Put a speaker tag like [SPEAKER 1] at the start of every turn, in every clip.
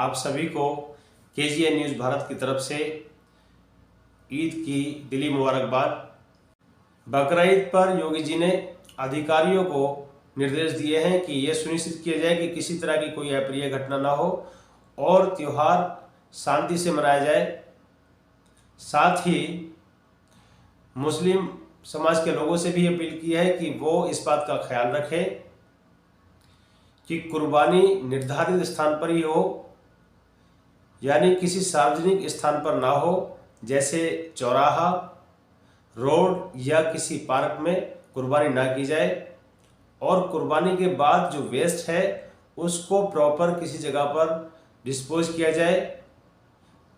[SPEAKER 1] आप सभी को KGN न्यूज़ भारत की तरफ से ईद की दिली मुबारकबाद। बकरीद पर योगी जी ने अधिकारियों को निर्देश दिए हैं कि यह सुनिश्चित किया जाए कि किसी तरह की कोई अप्रिय घटना ना हो और त्यौहार शांति से मनाया जाए। साथ ही मुस्लिम समाज के लोगों से भी अपील की है कि वो इस बात का ख्याल रखें कि कुर्बानी निर्धारित स्थान पर ही हो, यानी किसी सार्वजनिक स्थान पर ना हो, जैसे चौराहा, रोड या किसी पार्क में कुर्बानी ना की जाए। और कुर्बानी के बाद जो वेस्ट है उसको प्रॉपर किसी जगह पर डिस्पोज किया जाए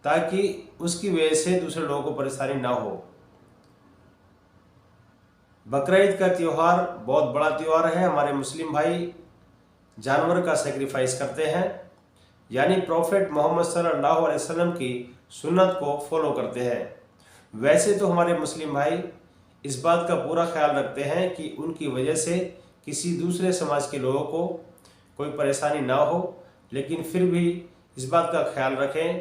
[SPEAKER 1] ताकि उसकी वजह से दूसरे लोगों को परेशानी ना हो। बकरीद का त्यौहार बहुत बड़ा त्यौहार है। हमारे मुस्लिम भाई जानवर का सेक्रीफाइस करते हैं, यानी प्रॉफेट मोहम्मद सल्लल्लाहु अलैहि वसल्लम की सुन्नत को फॉलो करते हैं। वैसे तो हमारे मुस्लिम भाई इस बात का पूरा ख्याल रखते हैं कि उनकी वजह से किसी दूसरे समाज के लोगों को कोई परेशानी ना हो, लेकिन फिर भी इस बात का ख्याल रखें,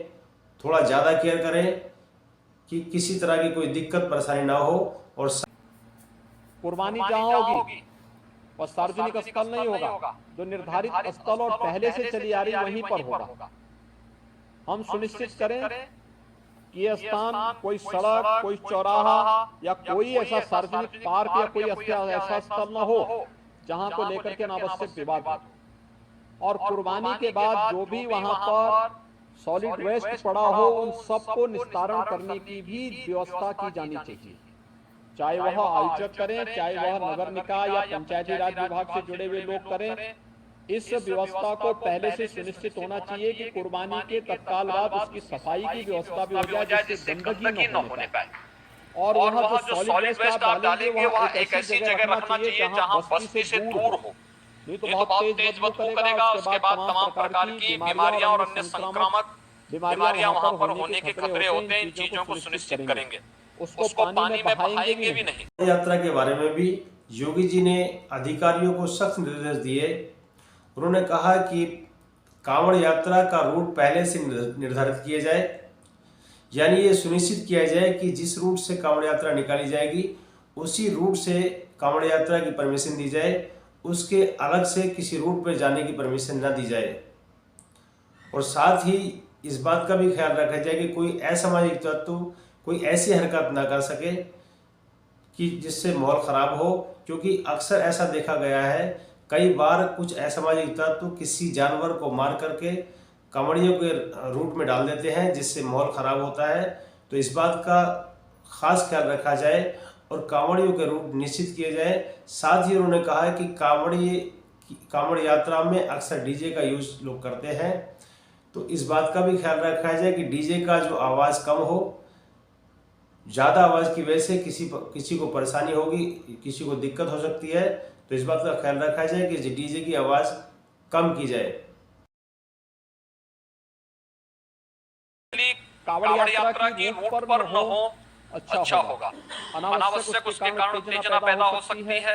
[SPEAKER 1] थोड़ा ज़्यादा केयर करें कि किसी तरह की कोई दिक्कत परेशानी ना हो। और
[SPEAKER 2] कुर्बानी जहाँ होगी और सार्वजनिक स्थल नहीं होगा, जो निर्धारित स्थल और पहले से चली आ रही वहीं पर होगा। हम सुनिश्चित करें कि यह स्थान कोई सड़क, कोई चौराहा या कोई ऐसा सार्वजनिक पार्क या कोई ऐसा स्थल न हो जहां को लेकर के अनावश्यक विवाद हो। और कुर्बानी के बाद जो भी वहां पर सॉलिड वेस्ट पड़ा हो उन सबको निस्तारण करने की भी व्यवस्था की जानी चाहिए। चाहे वह आयोजक करें, चाहे वह नगर निकाय या पंचायती राज विभाग से जुड़े हुए लोग करें, इस व्यवस्था को पहले से सुनिश्चित होना चाहिए कि कुर्बानी के तत्काल बाद उसकी सफाई की व्यवस्था भी हो जाए जिससे गंदगी न होने पाए। और वह जो सॉलिड वेस्ट आप डालेंगे वह एक ऐसी जगह रखना चाहिए जहां बस्ती से दूर हो, नहीं तो बहुत तेज बदबू करेगा। उसके बाद तमाम प्रकार की बीमारियां और अन्य संक्रामक बीमारियां वहां पर होने के खतरे होते हैं। इन चीजों को सुनिश्चित करेंगे, उसको पानी में बहाएंगे भी नहीं।
[SPEAKER 1] यात्रा के बारे में भी योगी जी ने अधिकारियों को सख्त निर्देश दिए। उन्होंने कहा कि कांवड़ यात्रा का रूट पहले से निर्धारित किया जाए, यानी ये सुनिश्चित किया जाए कि जिस रूट से कांवड़ यात्रा निकाली जाएगी उसी रूट से कांवड़ यात्रा की परमिशन दी जाए, उसके अलग से किसी रूट पर जाने की परमिशन न दी जाए। और साथ ही इस बात का भी ख्याल रखा जाए कि कोई असामाजिक तत्व कोई ऐसी हरकत ना कर सके कि जिससे माहौल खराब हो, क्योंकि अक्सर ऐसा देखा गया है कई बार कुछ असामाजिक तत्व किसी जानवर को मार करके कांवड़ियों के रूट में डाल देते हैं जिससे माहौल खराब होता है। तो इस बात का खास ख्याल रखा जाए और कांवड़ियों के रूट निश्चित किए जाए। साथ ही उन्होंने कहा है कि कांवड़ यात्रा में अक्सर डीजे का यूज लोग करते हैं, तो इस बात का भी ख्याल रखा जाए कि डीजे का जो आवाज़ कम हो। ज़्यादा आवाज़ की वजह से किसी को परेशानी होगी, किसी को दिक्कत हो सकती है, तो इस बात का ख्याल रखा जाए कि डीजे की आवाज़ कम की जाए।
[SPEAKER 2] कांवड़ यात्रा की रूट पर न हो अच्छा होगा। अनावश्यक उसके कारण उत्तेजना पैदा हो सकती है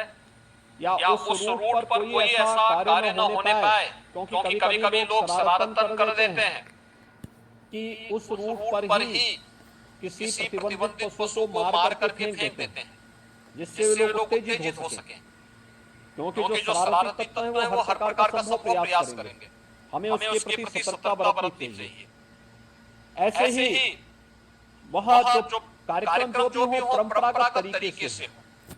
[SPEAKER 2] या उस रूट पर कोई ऐसा कार्य न होने पाए, क्योंकि कभी-कभी लोग शरारत कर देते हैं कि उस रूट पर ही किसी प्रतिबंधित पशु को मार करके फेंक देते हैं जिससे वे लोग उत्तेजित हो सके। क्योंकि जो शरारती तत्व है वो हर प्रकार का संभव प्रयास करेंगे। हमें उसके प्रति सतर्कता बरतनी चाहिए। ऐसे ही वह जो कार्यक्रम जो भी हो परंपरागत तरीके से हो,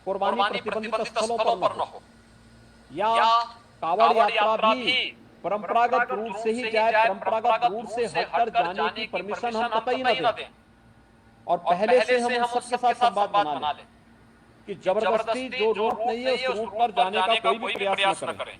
[SPEAKER 2] कुर्बानी प्रतिबंधित स्थलों पर न हो, या कांवड़ यात्रा भी परंपरागत रूट से ही जाए, परंपरागत रूट से हटकर जाने की परमिशन हम कतई न दें। और पहले से हम उन सबके साथ संवाद बना लें कि जबरदस्ती जो रूट नहीं है उस रूट पर जाने का कोई भी प्रयास न करें।